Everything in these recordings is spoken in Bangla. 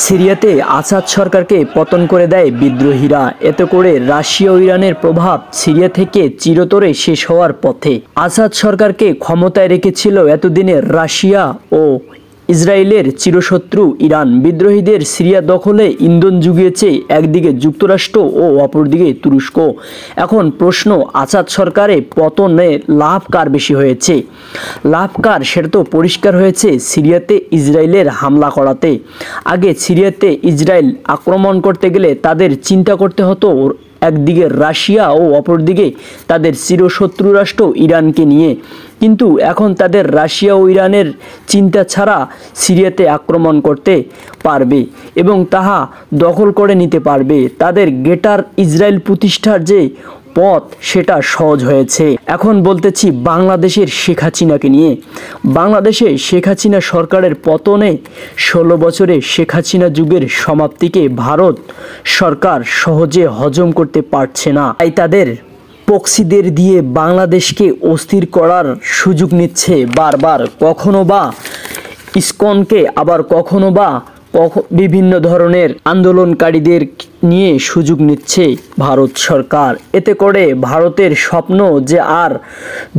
সিরিয়াতে আসাদ সরকারকে পতন করে দেয় বিদ্রোহীরা। এতে করে রাশিয়া ও ইরানের প্রভাব সিরিয়া থেকে চিরতরে শেষ হওয়ার পথে। আসাদ সরকারকে ক্ষমতায় রেখেছিল এতদিনে রাশিয়া ও ইসরায়েলের চিরশত্রু ইরান। বিদ্রোহীদের সিরিয়া দখলে ইন্ধন জুগিয়েছে একদিকে যুক্তরাষ্ট্র ও অপরদিকে তুরস্ক। এখন প্রশ্ন, আসাদ সরকারে পতনে লাভ কার বেশি হয়েছে? লাভ কার সেটা তো পরিষ্কার হয়েছে সিরিয়াতে ইসরায়েলের হামলা করাতে। আগে সিরিয়াতে ইসরায়েল আক্রমণ করতে গেলে তাদের চিন্তা করতে হতো একদিকে রাশিয়া ও অপরদিকে তাদের চিরশত্রু রাষ্ট্র ইরানকে নিয়ে। কিন্তু এখন তাদের রাশিয়া ও ইরানের চিন্তা ছাড়া সিরিয়াতে আক্রমণ করতে পারবে এবং তাহা দখল করে নিতে পারবে। তাদের গ্রেটার ইসরায়েল প্রতিষ্ঠার যে পথ সেটা সহজ হয়েছে। এখন বলতেছি বাংলাদেশের শেখ হাসিনাকে নিয়ে। বাংলাদেশে শেখ হাসিনা সরকারের পতনে 16 বছরে শেখ হাসিনা যুগের সমাপ্তিকে ভারত সরকার সহজে হজম করতে পারছে না। তাই তাদের প্রক্সিদের দিয়ে বাংলাদেশকে অস্থির করার সুযোগ নিচ্ছে বারবার। কখনো বা ইসকনকে, আবার কখনো বা বিভিন্ন ধরনের আন্দোলনকারীদের নিয়ে সুযোগ নিচ্ছে ভারত সরকার। এতে করে ভারতের স্বপ্ন যে আর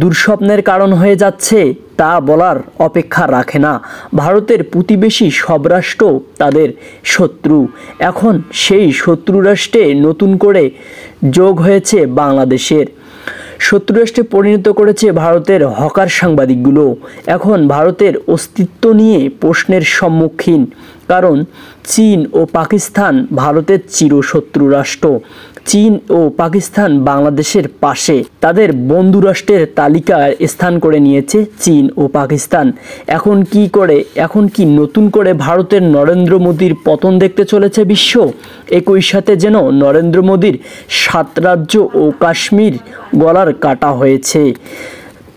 দুঃস্বপ্নের কারণ হয়ে যাচ্ছে তা বলার অপেক্ষা রাখে না। ভারতের প্রতিবেশী সব রাষ্ট্র তাদের শত্রু। এখন সেই শত্রু রাষ্ট্রে নতুন করে যোগ হয়েছে বাংলাদেশের। শত্রু রাষ্ট্রে পরিণত করেছে ভারতের হকার সাংবাদিকগুলো। এখন ভারতের অস্তিত্ব নিয়ে প্রশ্নের সম্মুখীন, কারণ চীন ও পাকিস্তান ভারতের চিরশত্রু রাষ্ট্র। চীন ও পাকিস্তান বাংলাদেশের পাশে, তাদের বন্ধু রাষ্ট্রের তালিকায় স্থান করে নিয়েছে চীন ও পাকিস্তান। এখন কি নতুন করে ভারতের নরেন্দ্র মোদীর পতন দেখতে চলেছে বিশ্ব? একই সাথে যেন নরেন্দ্র মোদীর 7 রাজ্য ও কাশ্মীর গলার কাটা হয়েছে,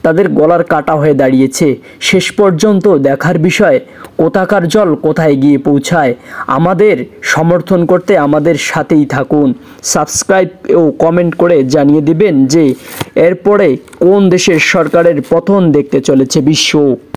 তাদের গলার কাটা হয়ে দাঁড়িয়েছে। শেষ পর্যন্ত দেখার বিষয় কোথাকার জল কোথায় গিয়ে পৌঁছায়। আমাদের সমর্থন করতে আমাদের সাথেই থাকুন। সাবস্ক্রাইব ও কমেন্ট করে জানিয়ে দিবেন যে এরপরে কোন দেশের সরকারের পতন দেখতে চলেছে বিশ্ব।